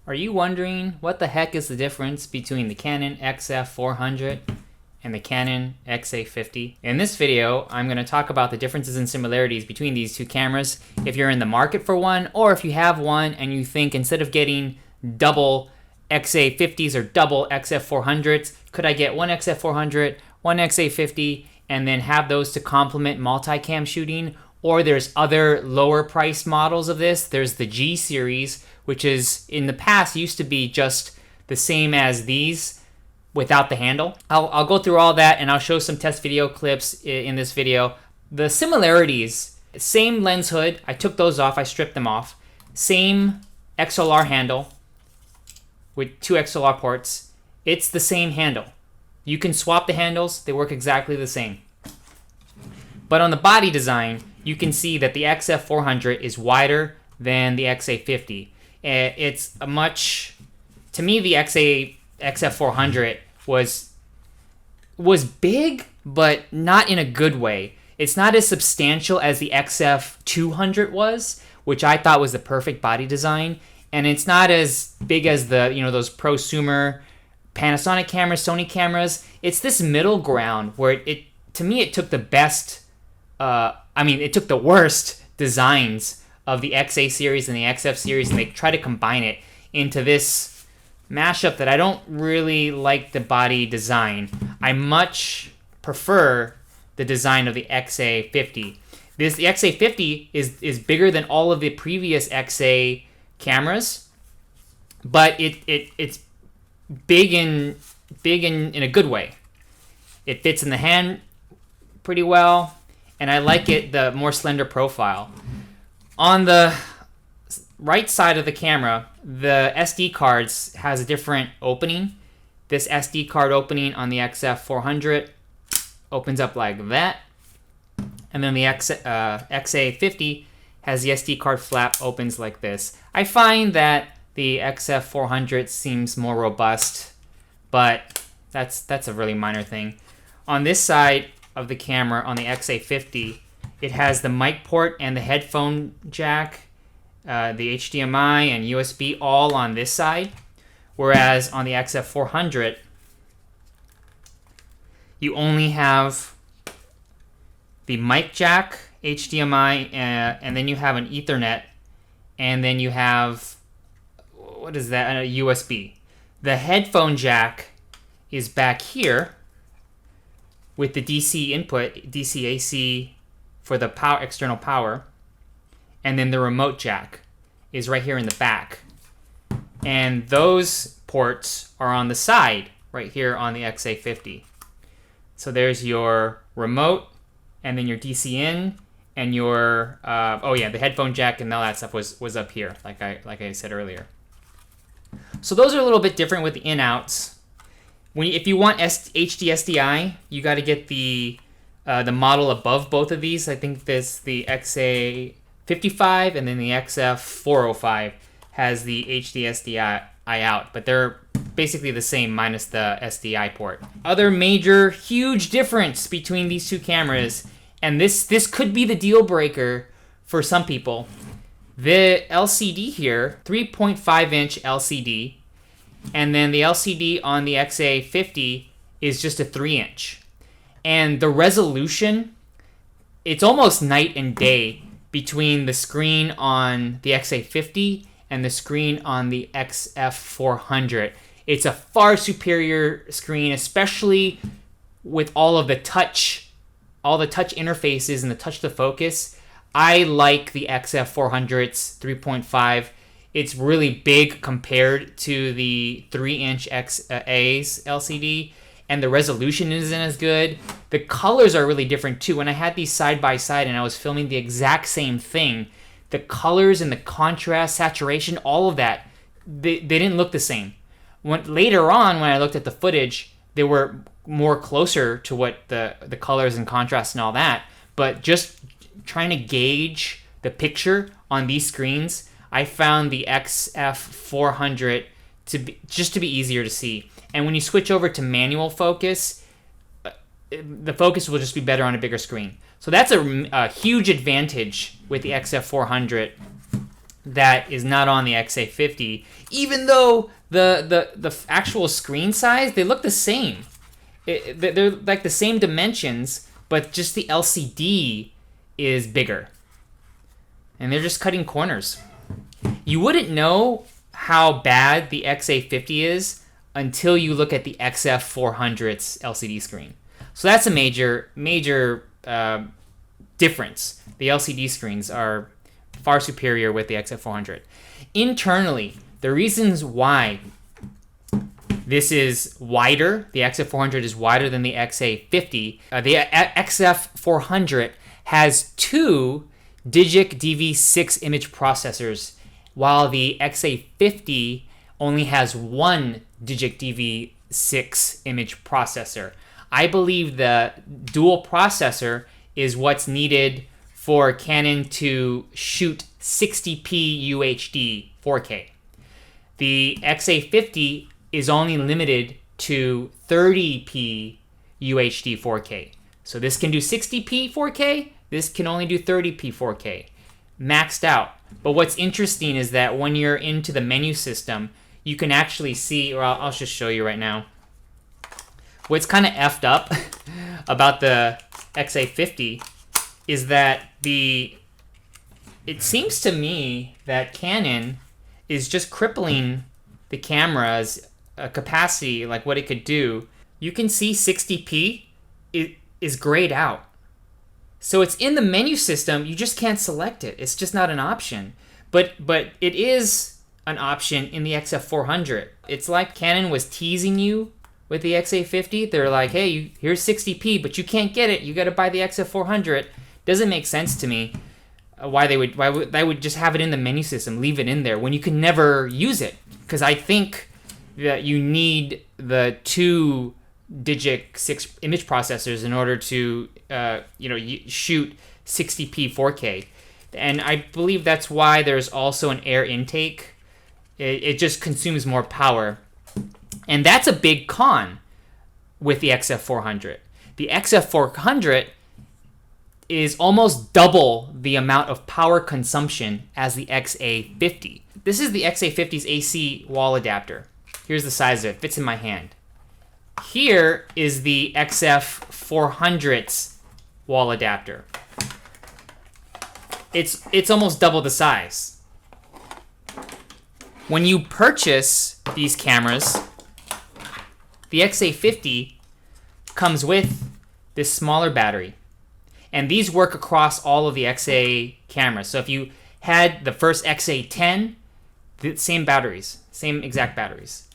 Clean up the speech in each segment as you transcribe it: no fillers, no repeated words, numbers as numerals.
Are you wondering what the heck is the difference between the Canon XF400 and the Canon XA50? In this video, I'm going to talk about the differences and similarities between these two cameras if you're in the market for one, or if you have one and you think instead of getting double XA50s or double XF400s, could I get one XF400, one XA50, and then have those to complement multicam shooting? Or there's other lower priced models of this. There's the G series, which is in the past used to be just the same as these without the handle. I'll go through all that and I'll show some test video clips in this video. The similarities, same lens hood. I took those off, I stripped them off. Same XLR handle with two XLR ports. It's the same handle. You can swap the handles, they work exactly the same. But on the body design, you can see that the XF400 is wider than the XA50. It's a much, to me, the XF400 was big, but not in a good way. It's not as substantial as the XF200 was, which I thought was the perfect body design. And it's not as big as the, those prosumer Panasonic cameras, Sony cameras. It's this middle ground where it to me, it took the best, it took the worst designs of the XA series and the XF series, and they try to combine it into this mashup that I don't really like the body design. I much prefer the design of the XA50. The XA50 is bigger than all of the previous XA cameras, but it's big in a good way. It fits in the hand pretty well, and I like it, the more slender profile. On the right side of the camera, the SD cards has a different opening. This SD card opening on the XF400 opens up like that, and then the XA50 has the SD card flap opens like this. I find that the XF400 seems more robust, but that's a really minor thing. On this side of the camera, on the XA50, it has the mic port and the headphone jack, the HDMI and USB all on this side, whereas on the XF400, you only have the mic jack, HDMI, and then you have an Ethernet, and then you have, what is that, a USB. The headphone jack is back here with the DC input, DC AC for the external power, and then the remote jack is right here in the back. And those ports are on the side, right here on the XA50. So there's your remote, and then your DC in, and your, the headphone jack and all that stuff was up here, like I said earlier. So those are a little bit different with the in-outs. If you want HD SDI, you got to get the model above both of these. I think this the XA55 and then the XF405 has the HD SDI out, but they're basically the same minus the SDI port. Other major huge difference between these two cameras, and this could be the deal breaker for some people. The LCD here, 3.5-inch LCD, and then the LCD on the XA50 is just a 3-inch. And the resolution, it's almost night and day between the screen on the XA50 and the screen on the XF400. It's a far superior screen, especially with all the touch interfaces and the touch to focus. I like the XF400's 3.5. It's really big compared to the 3-inch XA's LCD, and the resolution isn't as good. The colors are really different too. When I had these side by side and I was filming the exact same thing, the colors and the contrast, saturation, all of that, they didn't look the same. Later on, when I looked at the footage, they were more closer to what the colors and contrast and all that. But just trying to gauge the picture on these screens, I found the XF400 to be easier to see. And when you switch over to manual focus, the focus will just be better on a bigger screen. So that's a huge advantage with the XF400 that is not on the XA50, even though the actual screen size, they look the same. They're like the same dimensions, but just the LCD is bigger. And they're just cutting corners. You wouldn't know how bad the XA50 is until you look at the XF400's LCD screen. So that's a major difference. The LCD screens are far superior with the XF400. Internally, the reasons why this is wider, the XF400 is wider than the XA50. The XF400 has two Digic DV6 image processors, while the XA50 only has one Digic DV6 image processor. I believe the dual processor is what's needed for Canon to shoot 60p UHD 4K. The XA50 is only limited to 30p UHD 4K. So this can do 60p 4K, this can only do 30p 4K. Maxed out. But what's interesting is that when you're into the menu system, you can actually see, or I'll just show you right now. What's kind of effed up about the XA50 is that it seems to me that Canon is just crippling the camera's capacity, like what it could do. You can see 60p is grayed out. So it's in the menu system, you just can't select it. It's just not an option. But it is an option in the XF400. It's like Canon was teasing you with the XA50. They're like, hey, here's 60p, but you can't get it. You got to buy the XF400. Doesn't make sense to me why they would just have it in the menu system, leave it in there when you can never use it. Because I think that you need the two Digic 6 image processors in order to shoot 60p 4K. And I believe that's why there's also an air intake. It just consumes more power. And that's a big con with the XF400. The XF400 is almost double the amount of power consumption as the XA50. This is the XA50's AC wall adapter. Here's the size of it. Fits in my hand. Here is the XF400's wall adapter. It's almost double the size. When you purchase these cameras, the XA50 comes with this smaller battery. And these work across all of the XA cameras. So if you had the first XA10, the same batteries, same exact batteries.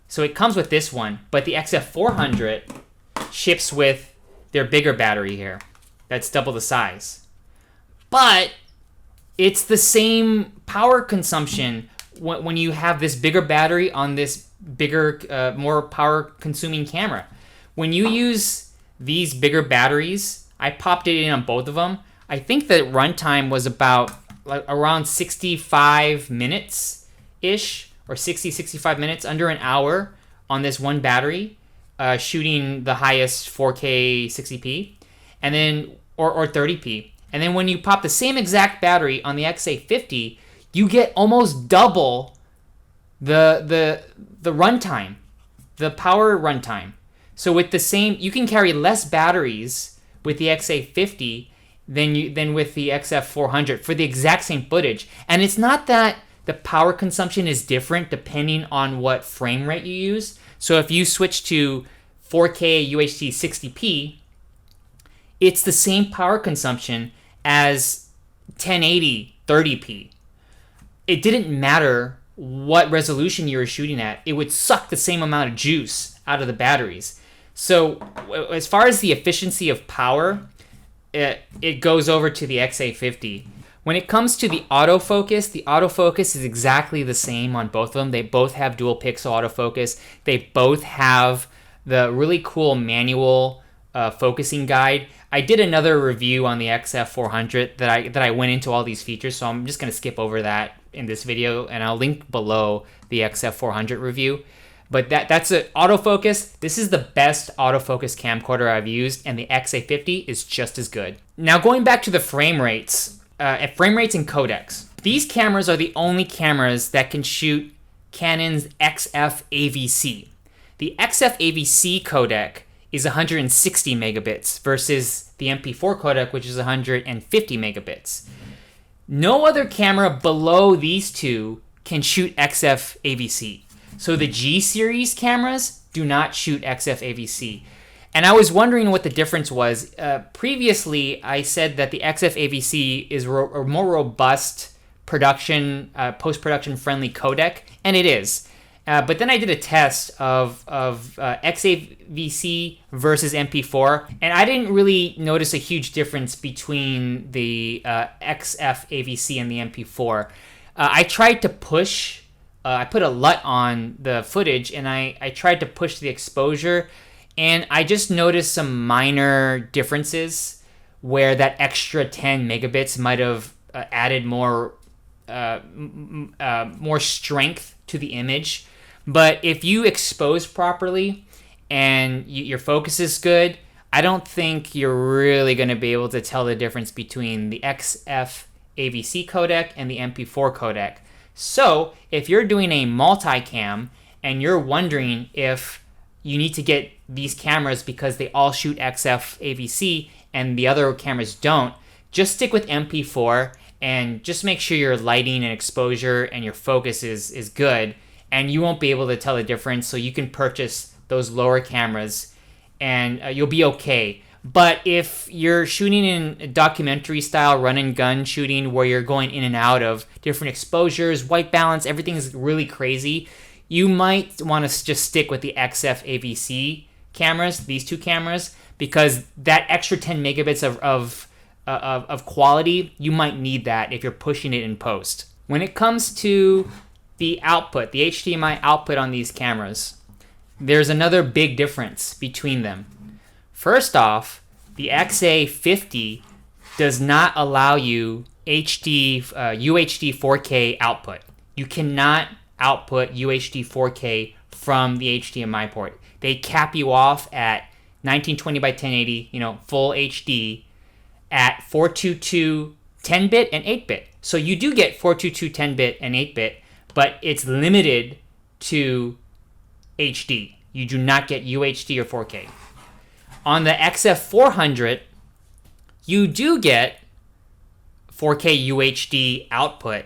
So it comes with this one, but the XF400 ships with their bigger battery here. That's double the size. But it's the same power consumption when you have this bigger battery on this bigger, more power-consuming camera. When you use these bigger batteries, I popped it in on both of them. I think the runtime was about around 65 minutes-ish, or 65 minutes, under an hour on this one battery, shooting the highest 4K 60p, and then or 30p. And then when you pop the same exact battery on the XA50, you get almost double the runtime, the power runtime. So with the same, you can carry less batteries with the XA50 than with the XF400 for the exact same footage. And it's not that the power consumption is different depending on what frame rate you use. So if you switch to 4K UHD 60p, it's the same power consumption as 1080 30p. It didn't matter what resolution you were shooting at. It would suck the same amount of juice out of the batteries. So as far as the efficiency of power, it goes over to the XA50. When it comes to the autofocus is exactly the same on both of them. They both have dual pixel autofocus. They both have the really cool manual focusing guide. I did another review on the XF400 that I went into all these features, so I'm just going to skip over that in this video, and I'll link below the XF400 review. But that's an autofocus. This is the best autofocus camcorder I've used, and the XA50 is just as good. Now going back to the frame rates and codecs. These cameras are the only cameras that can shoot Canon's XF-AVC. The XF-AVC codec is 160 megabits versus the MP4 codec, which is 150 megabits. No other camera below these two can shoot XF-AVC. So the G series cameras do not shoot XF-AVC. And I was wondering what the difference was. Previously, I said that the XF-AVC is a more robust post-production friendly codec, and it is. But then I did a test of XAVC versus MP4, and I didn't really notice a huge difference between the XF-AVC and the MP4. I tried to push, I put a LUT on the footage, and I tried to push the exposure, and I just noticed some minor differences where that extra 10 megabits might have added more strength to the image. But if you expose properly and your focus is good, I don't think you're really going to be able to tell the difference between the XF-AVC codec and the MP4 codec. So if you're doing a multicam and you're wondering if you need to get these cameras because they all shoot XF-AVC and the other cameras don't, just stick with MP4 and just make sure your lighting and exposure and your focus is good, and you won't be able to tell the difference. So you can purchase those lower cameras and you'll be okay. But if you're shooting in documentary style run and gun shooting where you're going in and out of different exposures, white balance, everything is really crazy, you might want to just stick with the XF-AVC cameras, these two cameras, because that extra 10 megabits of quality, you might need that if you're pushing it in post. When it comes to the output, the HDMI output on these cameras, there's another big difference between them. First off, the XA50 does not allow you UHD 4K output. You cannot output UHD 4K from the HDMI port. They cap you off at 1920 by 1080, full HD at 422 10-bit and 8-bit. So you do get 422 10-bit and 8-bit, but it's limited to HD. You do not get UHD or 4K. On the XF400, you do get 4K UHD output,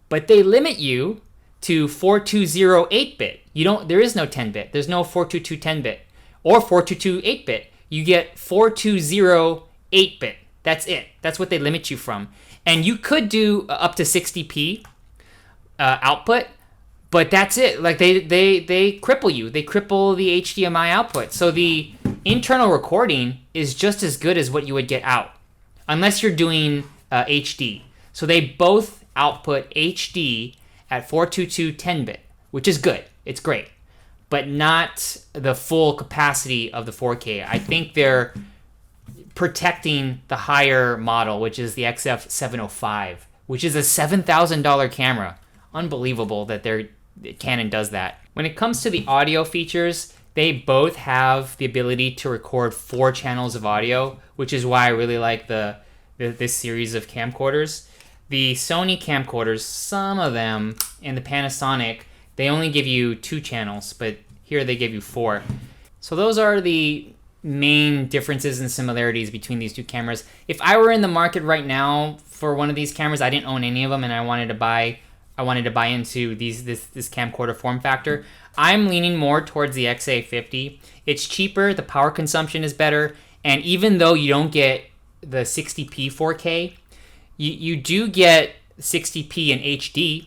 but they limit you to 420 8-bit. There is no 10-bit. There's no 422 10-bit or 422 8-bit. You get 420 8-bit. That's it. That's what they limit you from. And you could do up to 60p output, but that's it. Like they cripple you. They cripple the HDMI output. So the internal recording is just as good as what you would get out, unless you're doing HD. So they both output HD at 422 10-bit, which is good. It's great, but not the full capacity of the 4K. I think they're protecting the higher model, which is the XF705, which is a $7,000 camera. Unbelievable that Canon does that. When it comes to the audio features, they both have the ability to record 4 channels of audio, which is why I really like this series of camcorders. The Sony camcorders, some of them, and the Panasonic, they only give you 2 channels, but here they give you 4. So those are the main differences and similarities between these two cameras. If I were in the market right now for one of these cameras, I didn't own any of them, and I wanted to buy into this camcorder form factor, I'm leaning more towards the XA50. It's cheaper, the power consumption is better, and even though you don't get the 60p 4K, you do get 60p in HD.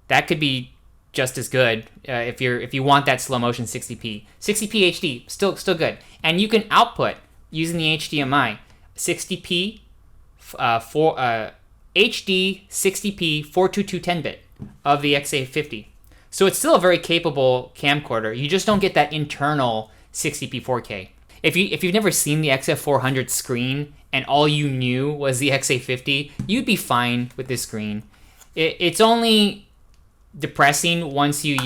That could be just as good if you want that slow motion 60p. 60p HD, still good. And you can output using the HDMI 60p HD 60p 422 10-bit of the XA50. So it's still a very capable camcorder. You just don't get that internal 60p 4K. If you've never seen the XF400 screen and all you knew was the XA50, you'd be fine with this screen. It's only depressing once you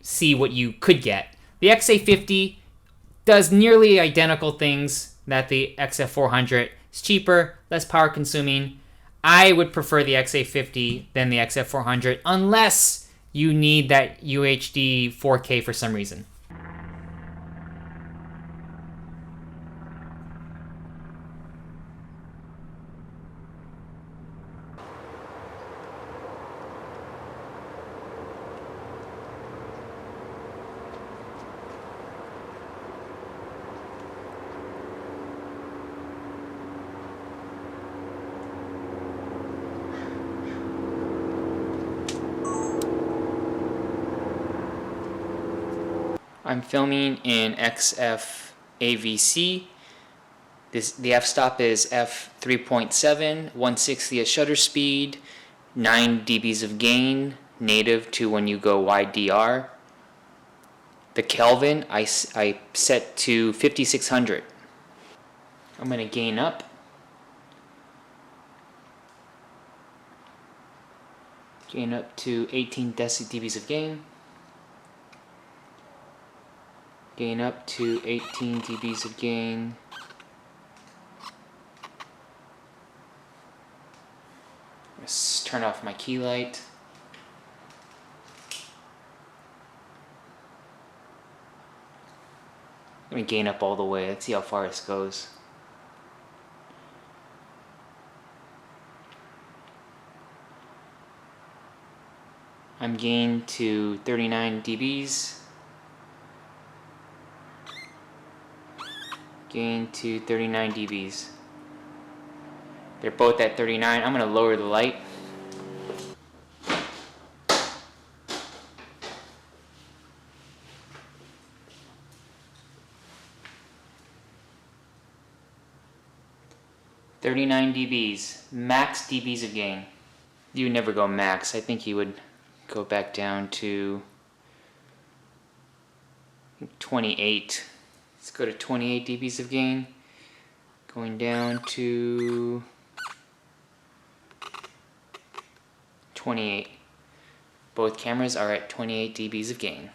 see what you could get. The XA50 does nearly identical things that the XF400. It's cheaper, less power consuming. I would prefer the XA50 than the XF400 unless you need that UHD 4K for some reason. I'm filming in XF-AVC. The f-stop is f3.7, 1/60th shutter speed, 9 dBs of gain, native to when you go wide DR. The Kelvin I set to 5600. I'm going to gain up. Gain up to 18 dBs of gain. Gain up to 18 dBs of gain. Let's turn off my key light. Let me gain up all the way. Let's see how far this goes. I'm gained to 39 dBs. Gain to 39 dBs. They're both at 39. I'm going to lower the light. $39 dBs, max dBs of gain. You would never go max. I think you would go back down to 28. Let's go to 28 dBs of gain. Going down to 28. Both cameras are at 28 dBs of gain.